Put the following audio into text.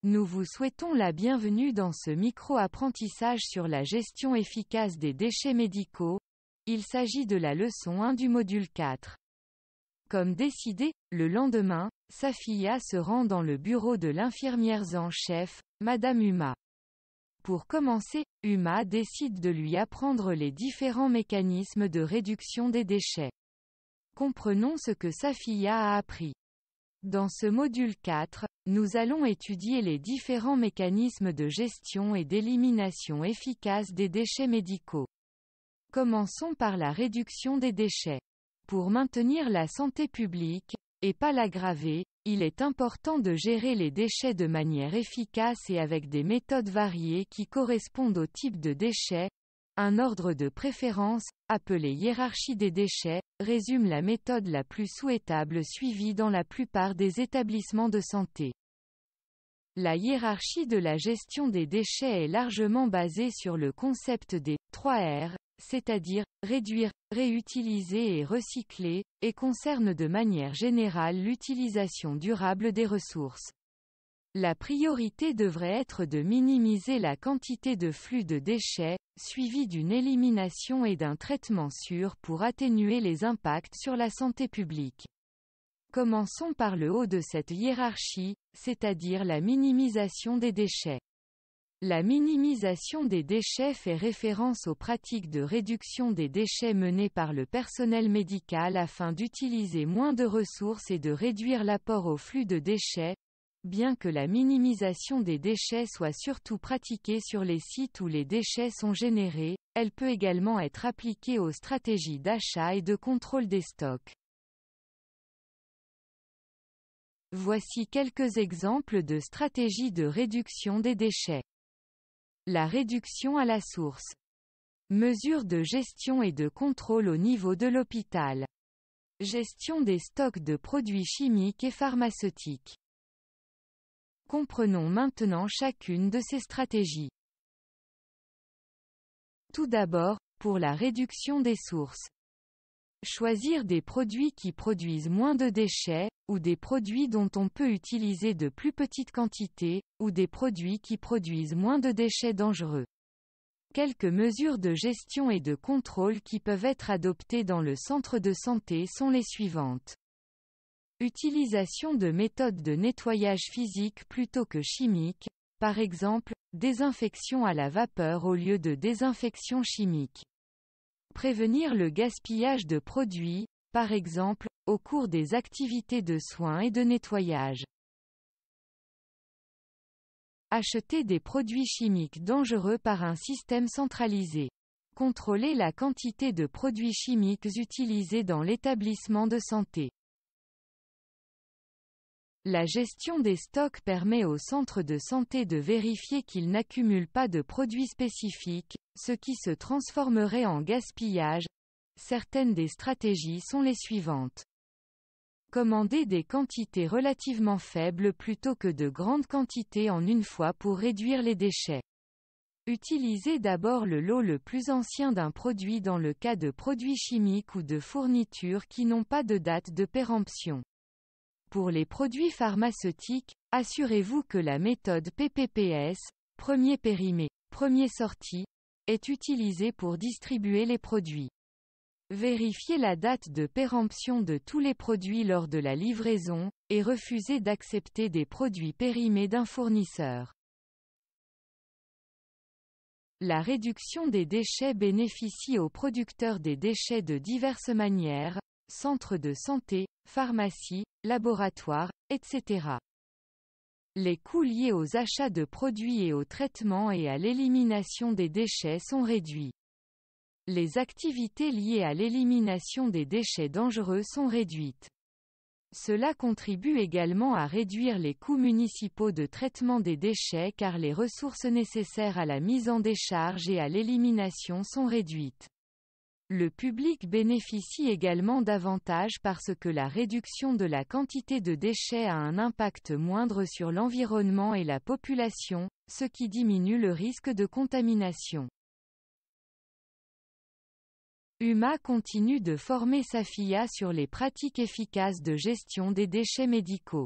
Nous vous souhaitons la bienvenue dans ce micro-apprentissage sur la gestion efficace des déchets médicaux. Il s'agit de la leçon 1 du module 4. Comme décidé, le lendemain, Safiya se rend dans le bureau de l'infirmière en chef, Madame Uma. Pour commencer, Uma décide de lui apprendre les différents mécanismes de réduction des déchets. Comprenons ce que Safiya a appris. Dans ce module 4, nous allons étudier les différents mécanismes de gestion et d'élimination efficace des déchets médicaux. Commençons par la réduction des déchets. Pour maintenir la santé publique, et pas l'aggraver, il est important de gérer les déchets de manière efficace et avec des méthodes variées qui correspondent au type de déchets. Un ordre de préférence, appelé hiérarchie des déchets, résume la méthode la plus souhaitable suivie dans la plupart des établissements de santé. La hiérarchie de la gestion des déchets est largement basée sur le concept des 3 R, c'est-à-dire réduire, réutiliser et recycler, et concerne de manière générale l'utilisation durable des ressources. La priorité devrait être de minimiser la quantité de flux de déchets, suivie d'une élimination et d'un traitement sûr pour atténuer les impacts sur la santé publique. Commençons par le haut de cette hiérarchie, c'est-à-dire la minimisation des déchets. La minimisation des déchets fait référence aux pratiques de réduction des déchets menées par le personnel médical afin d'utiliser moins de ressources et de réduire l'apport au flux de déchets. Bien que la minimisation des déchets soit surtout pratiquée sur les sites où les déchets sont générés, elle peut également être appliquée aux stratégies d'achat et de contrôle des stocks. Voici quelques exemples de stratégies de réduction des déchets. La réduction à la source. Mesures de gestion et de contrôle au niveau de l'hôpital. Gestion des stocks de produits chimiques et pharmaceutiques. Comprenons maintenant chacune de ces stratégies. Tout d'abord, pour la réduction des sources. Choisir des produits qui produisent moins de déchets, ou des produits dont on peut utiliser de plus petites quantités, ou des produits qui produisent moins de déchets dangereux. Quelques mesures de gestion et de contrôle qui peuvent être adoptées dans le centre de santé sont les suivantes. Utilisation de méthodes de nettoyage physique plutôt que chimiques, par exemple, désinfection à la vapeur au lieu de désinfection chimique. Prévenir le gaspillage de produits, par exemple, au cours des activités de soins et de nettoyage. Acheter des produits chimiques dangereux par un système centralisé. Contrôler la quantité de produits chimiques utilisés dans l'établissement de santé. La gestion des stocks permet aux centres de santé de vérifier qu'ils n'accumulent pas de produits spécifiques, ce qui se transformerait en gaspillage. Certaines des stratégies sont les suivantes. Commander des quantités relativement faibles plutôt que de grandes quantités en une fois pour réduire les déchets. Utiliser d'abord le lot le plus ancien d'un produit dans le cas de produits chimiques ou de fournitures qui n'ont pas de date de péremption. Pour les produits pharmaceutiques, assurez-vous que la méthode PPPS, premier périmé, premier sorti, est utilisée pour distribuer les produits. Vérifiez la date de péremption de tous les produits lors de la livraison, et refusez d'accepter des produits périmés d'un fournisseur. La réduction des déchets bénéficie aux producteurs des déchets de diverses manières, centres de santé, pharmacies, laboratoires, etc. Les coûts liés aux achats de produits et au traitement et à l'élimination des déchets sont réduits. Les activités liées à l'élimination des déchets dangereux sont réduites. Cela contribue également à réduire les coûts municipaux de traitement des déchets car les ressources nécessaires à la mise en décharge et à l'élimination sont réduites. Le public bénéficie également davantage parce que la réduction de la quantité de déchets a un impact moindre sur l'environnement et la population, ce qui diminue le risque de contamination. Uma continue de former Safiya sur les pratiques efficaces de gestion des déchets médicaux.